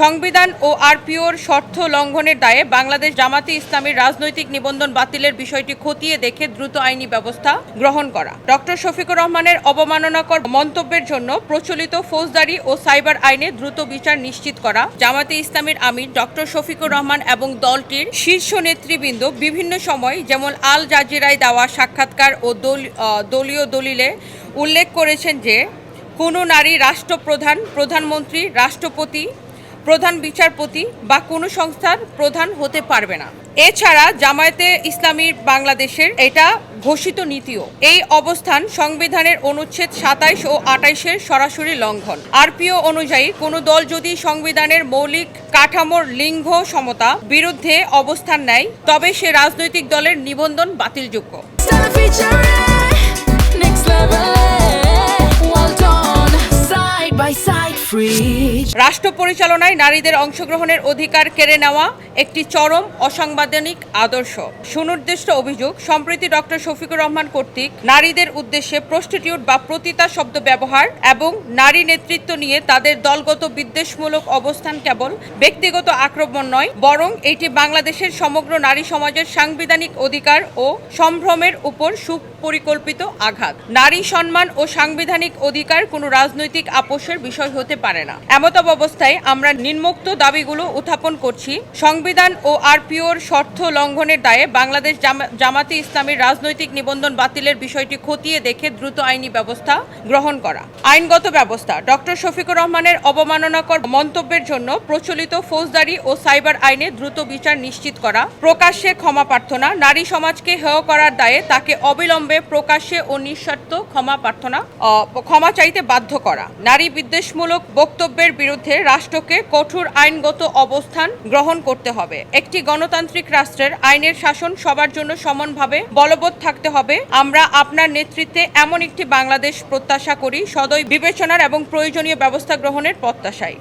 সংবিধান ও আরপিওর শর্ত লঙ্ঘনের দায়ে বাংলাদেশ জামাতে ইসলামীর রাজনৈতিক নিবন্ধন বাতিলের বিষয়টি খতিয়ে দেখে দ্রুত আইনি ব্যবস্থা গ্রহণ করা। ডক্টর শফিকুর রহমানের অবমাননাকর মন্তব্যের জন্য প্রচলিত ফৌজদারি ও সাইবার আইনে দ্রুত বিচার নিশ্চিত করা। জামাতে ইসলামীর আমির ডক্টর শফিকুর রহমান এবং দলটির শীর্ষ নেতৃবৃন্দ বিভিন্ন সময় যেমন আল জাজিরায় দেওয়া সাক্ষাৎকার ও দলীয় দলিলে উল্লেখ করেছেন যে কোনো নারী রাষ্ট্রপ্রধান, প্রধানমন্ত্রী, রাষ্ট্রপতি, প্রধান বিচারপতি বা কোনো সংস্থার প্রধান হতে পারবে না। এছাড়া জামায়াতে ইসলামী বাংলাদেশের এটা ঘোষিত নীতিও। এই অবস্থান সংবিধানের অনুচ্ছেদ ২৭ ও ২৮-এর সরাসরি লঙ্ঘন। আরপিও অনুযায়ী কোনো দল যদি সংবিধানের মৌলিক কাঠামোর লিঙ্গ সমতা বিরুদ্ধে অবস্থান নেয় তবে সে রাজনৈতিক দলের নিবন্ধন বাতিলযোগ্য। রাষ্ট্র পরিচালনায় নারীদের অংশগ্রহণের অধিকার কেড়ে নেওয়া একটি চরম অসাংবিধানিক আদর্শ। সুনির্দিষ্ট অভিযোগ, সম্প্রতি ডক্টর শফিকুর রহমান কর্তৃক নারীদের উদ্দেশ্যে প্রস্টিটিউট বা পতিতা শব্দ ব্যবহার এবং নারী নেতৃত্ব নিয়ে তাদের দলগত বিদ্বেষমূলক অবস্থান কেবল ব্যক্তিগত আক্রমণ নয়, বরং এটি বাংলাদেশের সমগ্র নারী সমাজের সাংবিধানিক অধিকার ও সম্ভ্রমের উপর সুপরিকল্পিত আঘাত। নারী সম্মান ও সাংবিধানিক অধিকার কোনো রাজনৈতিক আপোষের বিষয় হতে পারে না। এমত অবস্থায় আমরা নিম্নোক্ত দাবিগুলো উত্থাপন করছি। সংবিধান ও আরপিওর শর্ত লঙ্ঘনের দায়ে বাংলাদেশ জামাতে ইসলামীর রাজনৈতিক নিবন্ধন বাতিলের বিষয়টি খতিয়ে দেখে দ্রুত আইনি ব্যবস্থা গ্রহণ করা। আইনগত ব্যবস্থা, ডক্টর শফিকুর রহমানের অবমাননাকর মন্তব্যের জন্য প্রচলিত ফৌজদারি ও সাইবার আইনে দ্রুত বিচার নিশ্চিত করা। প্রকাশ্যে ক্ষমা প্রার্থনা, নারী সমাজকে হেয় করার দায়ে তাকে অবিলম্বে প্রকাশ্যে ও নিঃশর্ত ক্ষমা চাইতে বাধ্য করা। নারী বিদ্বেষমূলক বক্তব্যের বিরুদ্ধে রাষ্ট্রকে কঠোর আইনগত অবস্থান গ্রহণ করতে হবে। একটি গণতান্ত্রিক রাষ্ট্রের আইনের শাসন সবার জন্য সমানভাবে বলবৎ থাকতে হবে। আমরা আপনার নেতৃত্বে এমন একটি বাংলাদেশ প্রত্যাশা করি, সদয় বিবেচনার এবং প্রয়োজনীয় ব্যবস্থা গ্রহণের প্রত্যাশায়।